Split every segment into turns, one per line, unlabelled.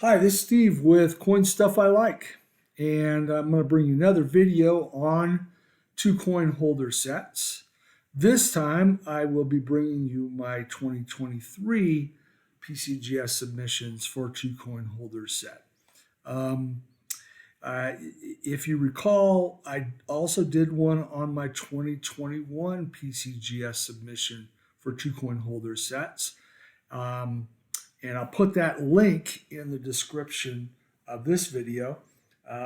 Hi, this is Steve with Coin Stuff I Like, and I'm going to bring you another video on two coin holder sets. This time I will be bringing you my 2023 PCGS submissions for two coin holder set. Um, if you recall, I also did one on my 2021 PCGS submission for two coin holder sets. Um, and I'll put that link in the description of this video,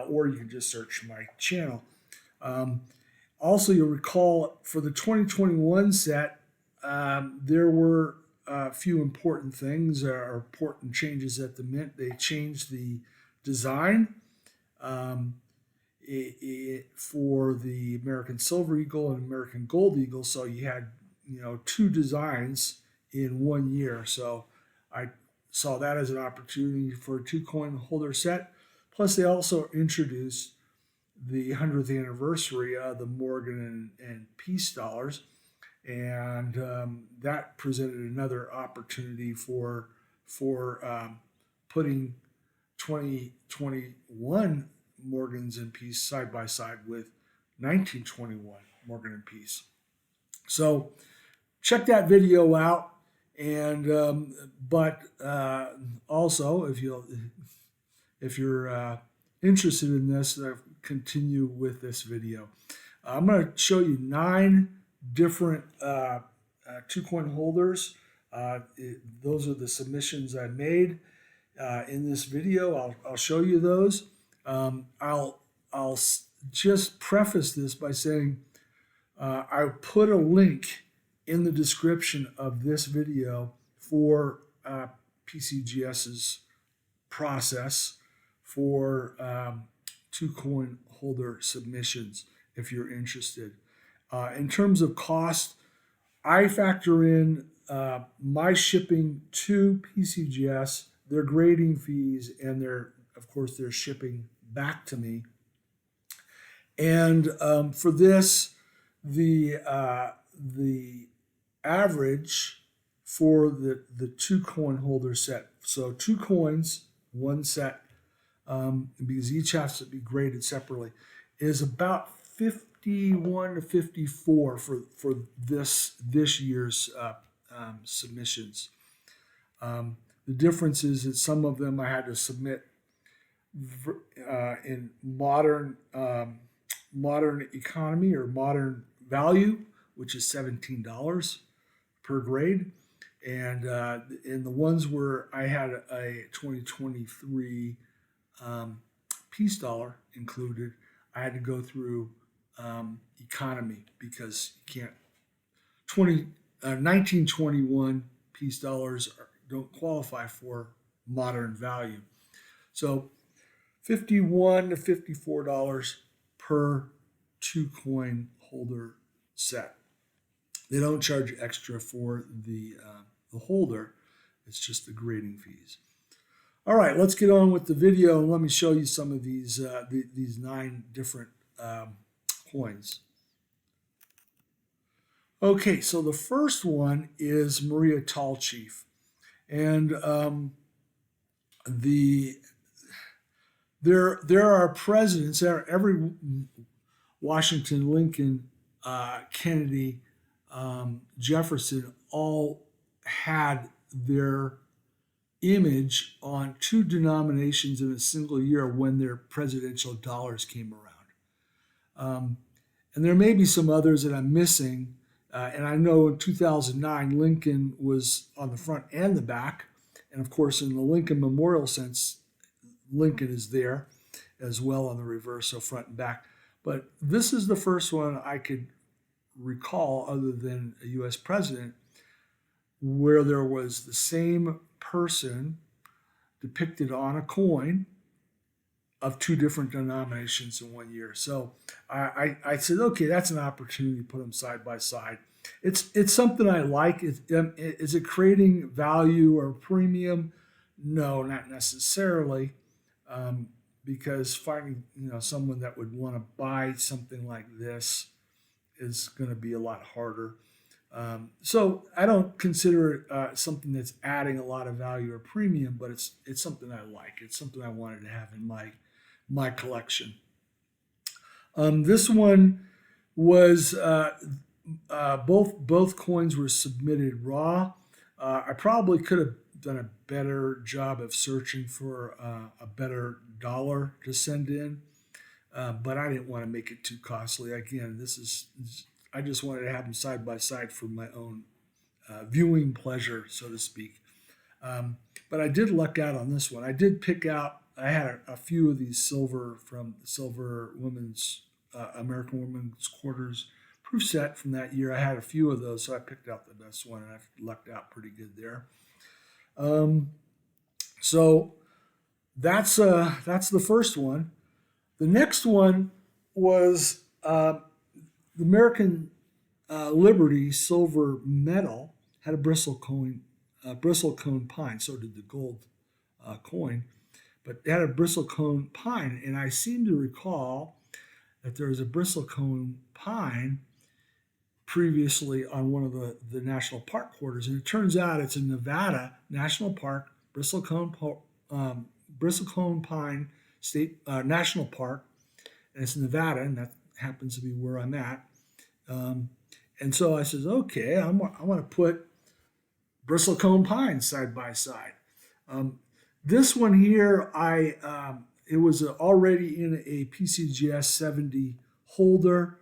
or you can just search my channel. Um, Also, you'll recall for the 2021 set, there were a few important things or important changes at the Mint. They changed the design um, for the American Silver Eagle and American Gold Eagle. So you had, two designs in 1 year. So I saw that as an opportunity for a two coin holder set. Plus, they also introduced the 100th anniversary of the Morgan and Peace dollars, and that presented another opportunity for putting 2021 Morgans and Peace side by side with 1921 Morgan and Peace. So check that video out. And also, if you're interested in this, continue with this video. I'm going to show you 9 different two coin holders. Those are the submissions I made in this video. I'll show you those. I'll just preface this by saying I put a link in the description of this video for PCGS's process for two coin holder submissions if you're interested. In terms of cost, I factor in my shipping to PCGS, their grading fees, and of course their shipping back to me. And for this, the average for the two coin holder set, so 2 coins, 1 set, because each has to be graded separately, is about 51 to 54 for this year's submissions. The difference is that some of them I had to submit in modern economy or modern value, which is $17 per grade, and in the ones where I had a 2023 Peace dollar included, I had to go through economy because you can't 1921 Peace dollars don't qualify for modern value. So $51 to $54 per two coin holder set. They don't charge extra for the holder. It's just the grading fees. All right, let's get on with the video and let me show you some of these 9 different coins. Okay, so the first one is Maria Tall Chief, and there are presidents. Every Washington, Lincoln, Kennedy, Jefferson all had their image on 2 denominations in a single year when their presidential dollars came around. And there may be some others that I'm missing. And I know in 2009, Lincoln was on the front and the back. And of course, in the Lincoln Memorial sense, Lincoln is there as well on the reverse, so front and back. But this is the first one I could recall, other than a U.S. president, where there was the same person depicted on a coin of 2 different denominations in 1 year. So I said, okay, that's an opportunity to put them side by side. It's something I like. Is it creating value or premium? No, not necessarily, because finding someone that would want to buy something like this is going to be a lot harder. So I don't consider it something that's adding a lot of value or premium, but it's something I like. It's something I wanted to have in my collection. This one was both coins were submitted raw. I probably could have done a better job of searching for a better dollar to send in, but I didn't want to make it too costly. Again, I just wanted to have them side by side for my own viewing pleasure, so to speak. But I did luck out on this one. I did pick out. I had a few of these silver from the Silver Women's American Women's Quarters proof set from that year. I had a few of those, so I picked out the best one, and I lucked out pretty good there. Um, so that's the first one. The next one was the American Liberty silver medal had a bristlecone pine. So did the gold coin, but it had a bristlecone pine, and I seem to recall that there was a bristlecone pine previously on one of the national park quarters, and it turns out it's a Nevada National Park bristlecone pine state national park, and it's Nevada, and that happens to be where I'm at. Um, and so I says, okay, I want to put bristlecone pine side by side. Um, this one here, it was already in a PCGS 70 holder,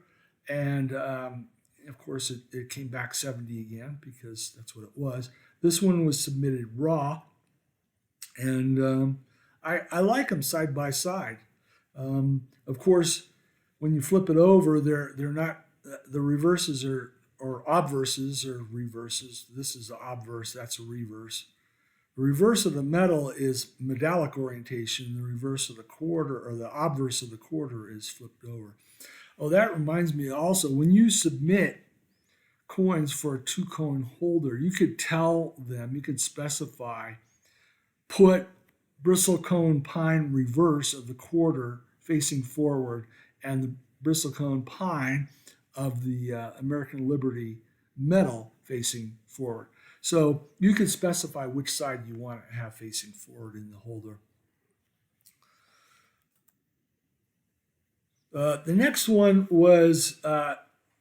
and of course it came back 70 again because that's what it was. This one was submitted raw, and I like them side by side. Of course, when you flip it over, they're not the reverses are or obverses or reverses. This is the obverse. That's a reverse. The reverse of the metal is medallic orientation. The reverse of the quarter or the obverse of the quarter is flipped over. Oh, that reminds me also when you submit coins for a two coin holder, you could tell them, you could specify, put bristlecone pine reverse of the quarter facing forward and the bristlecone pine of the American Liberty medal facing forward. So you can specify which side you want to have facing forward in the holder. The next one was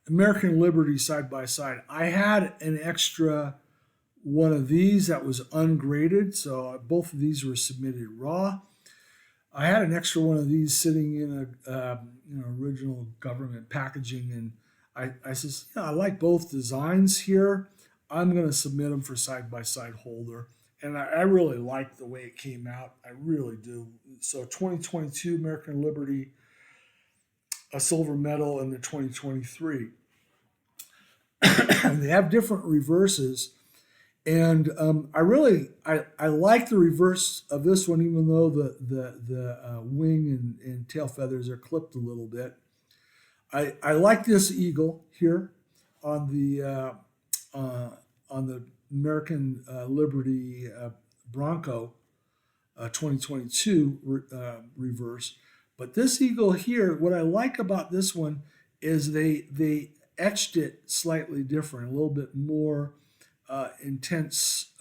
American Liberty side by side. I had an extra one of these that was ungraded, so both of these were submitted raw. I had an extra one of these sitting in a original government packaging, and I says, yeah, I like both designs here. I'm going to submit them for side by side holder, and I really like the way it came out. I really do. So 2022 American Liberty, a silver medal, and the 2023. They have different reverses, and I like the reverse of this one, even though the wing and tail feathers are clipped a little bit. I like this eagle here on the American Liberty Bronco 2022 reverse. But this eagle here, what I like about this one is they etched it slightly different, a little bit more intense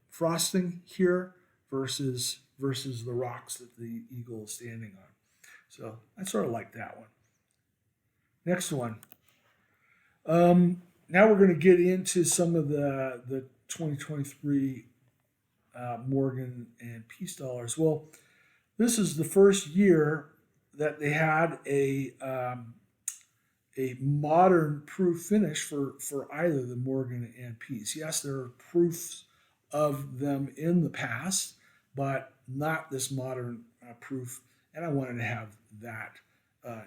frosting here versus the rocks that the eagle is standing on. So I sort of like that one. Next one. Now we're going to get into some of the 2023 Morgan and Peace dollars. Well, this is the first year that they had a modern proof finish for either the Morgan and Peace. Yes, there are proofs of them in the past, but not this modern proof. And I wanted to have that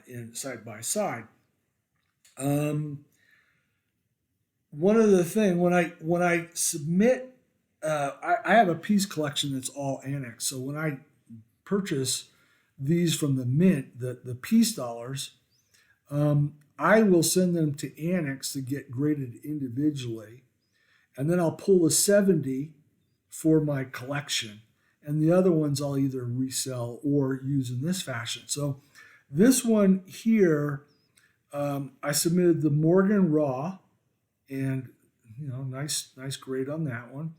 in side by side. One of the thing when I submit, I have a piece collection that's all annexed. So when I purchase these from the mint, the Peace dollars, I will send them to Annex to get graded individually, and then I'll pull a 70 for my collection, and the other ones I'll either resell or use in this fashion. So this one here I submitted the Morgan Raw, and nice grade on that one.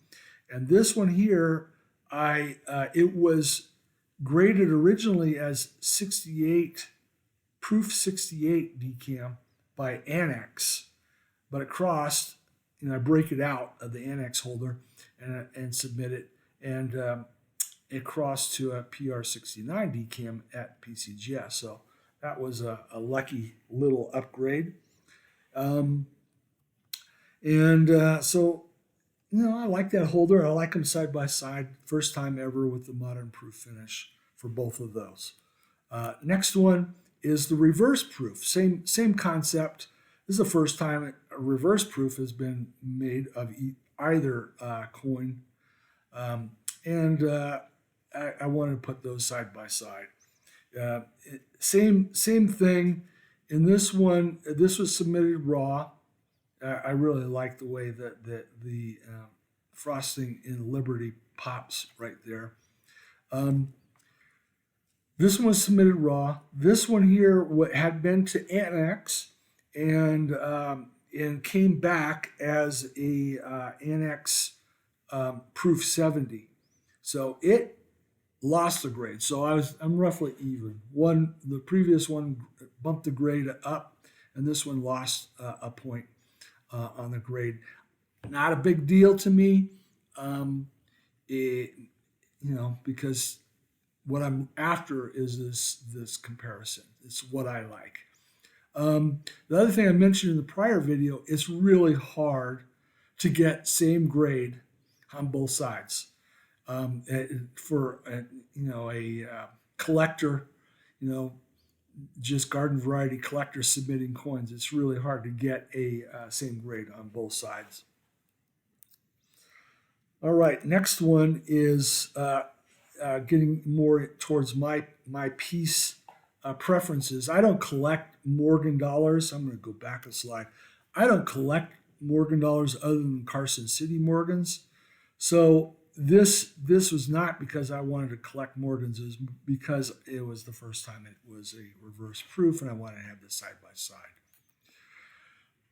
And this one here, it was graded originally as 68 proof 68 decam by Annex, but it crossed. I break it out of the Annex holder and submit it, and it crossed to a PR69 decam at PCGS. So that was a lucky little upgrade. So I like that holder. I like them side by side. First time ever with the modern proof finish for both of those. Next one is the reverse proof. Same concept. This is the first time a reverse proof has been made of either coin, and I wanted to put those side by side. Same thing. In this one, this was submitted raw. I really like the way that the frosting in Liberty pops right there. This one was submitted raw. This one here had been to Annex and came back as a Annex proof 70. So it lost the grade. So I'm roughly even. The previous one bumped the grade up, and this one lost a point on the grade. Not a big deal to me, because what I'm after is this comparison. It's what I like. The other thing I mentioned in the prior video, it's really hard to get same grade on both sides. For a collector, just garden variety collector submitting coins, it's really hard to get a same grade on both sides. All right, next one is getting more towards my piece preferences. I don't collect Morgan dollars. I'm going to go back a slide. I don't collect Morgan dollars other than Carson City Morgans. So this was not because I wanted to collect Morgans. It was because it was the first time it was a reverse proof, and I wanted to have this side by side.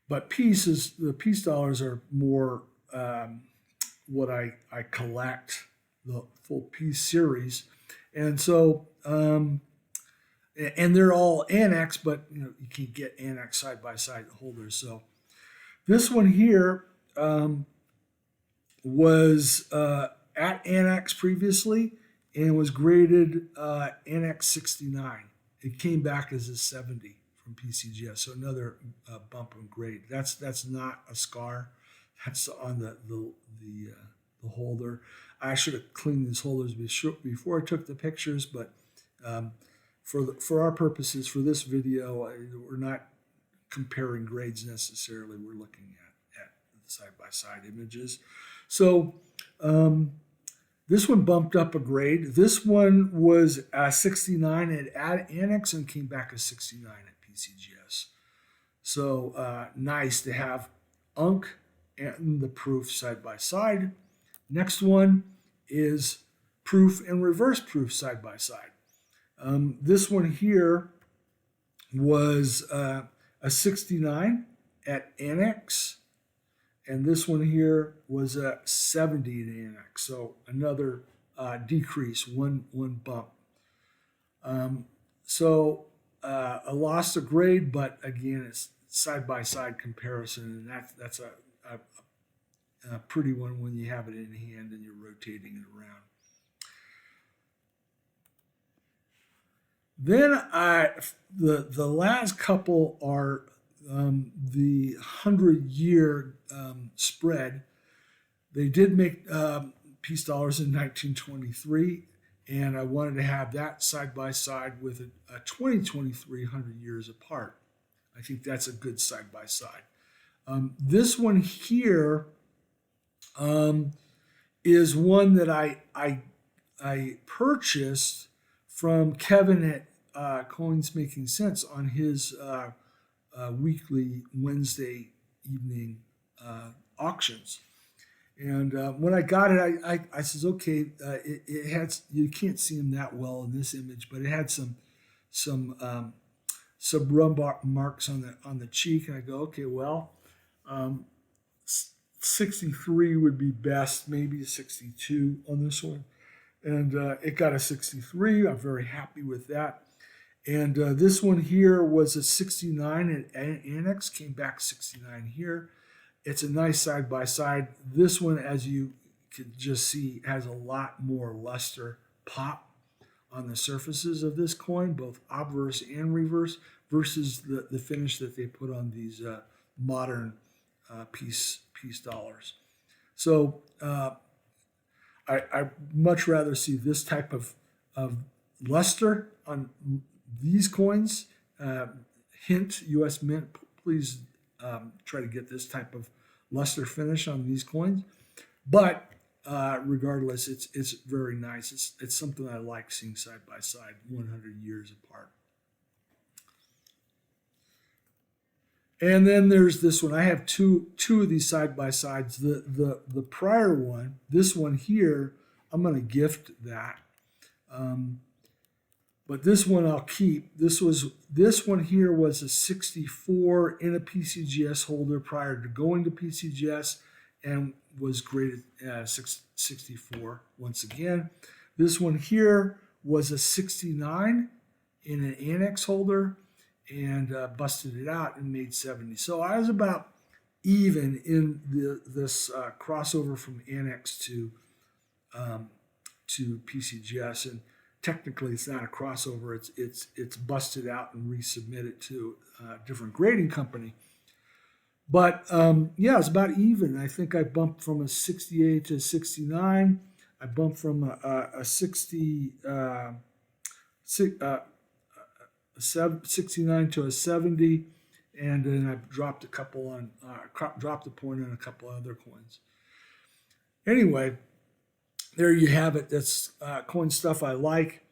But the piece dollars are more what I collect, the full piece series, and so and they're all Annex, but you can't get Annex side by side holders. So this one here was at Annex previously and was graded Annex 69. It came back as a 70 from PCGS, so another bump in grade. That's not a scar. That's on the holder. I should have cleaned these holders before I took the pictures, but for our purposes for this video, we're not comparing grades necessarily. We're looking at side-by-side images. So this one bumped up a grade. This one was 69 at Annex and came back as 69 at PCGS. So nice to have UNC and the proof side by side. Next one is proof and reverse proof side by side. This one here was a 69 at Annex, and this one here was a 70 at Annex. So another decrease, one bump. I lost a grade, but again, it's side by side comparison, and that's a pretty one when you have it in hand and you're rotating it around. Then the last couple are the 100-year spread. They did make peace dollars in 1923, and I wanted to have that side by side with a 2023 100 years apart. I think that's a good side by side. This one here is one that I purchased from Kevin at Coins Making Sense on his weekly Wednesday evening auctions. And when I got it, I says, okay, it had, you can't see him that well in this image, but it had some some rub marks on the cheek, and I go, okay, well, um, 63 would be best, maybe a 62 on this one, and it got a 63. I'm very happy with that. And this one here was a 69 at Annex, came back 69 here. It's a nice side by side. This one, as you can just see, has a lot more luster pop on the surfaces of this coin, both obverse and reverse, versus the finish that they put on these modern piece dollars. So I much rather see this type of luster on these coins. Hint, U.S. Mint, please try to get this type of luster finish on these coins. But regardless, it's very nice. It's something I like seeing side by side, 100 years apart. And then there's this one. I have two of these side by sides. The prior one, this one here, I'm going to gift that. But this one I'll keep. This one here was a 64 in a PCGS holder prior to going to PCGS, and was graded 64 once again. This one here was a 69 in an Annex holder, and busted it out and made 70. So I was about even in this crossover from Annex to PCGS, and technically it's not a crossover. It's busted out and resubmitted to a different grading company. But yeah, it's about even. I think I bumped from a 68 to a 69. I bumped from a 69 to a 70, and then I dropped a couple on dropped a point on a couple other coins. Anyway, there you have it. That's coin stuff I like,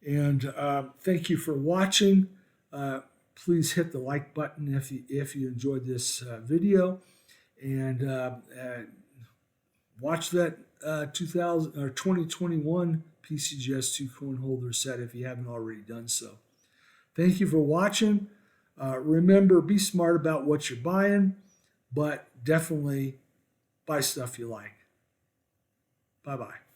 and thank you for watching. Please hit the like button if you enjoyed this video, and watch that 2021 PCGS 2 coin holder set if you haven't already done so. Thank you for watching. Remember, be smart about what you're buying, but definitely buy stuff you like. Bye-bye.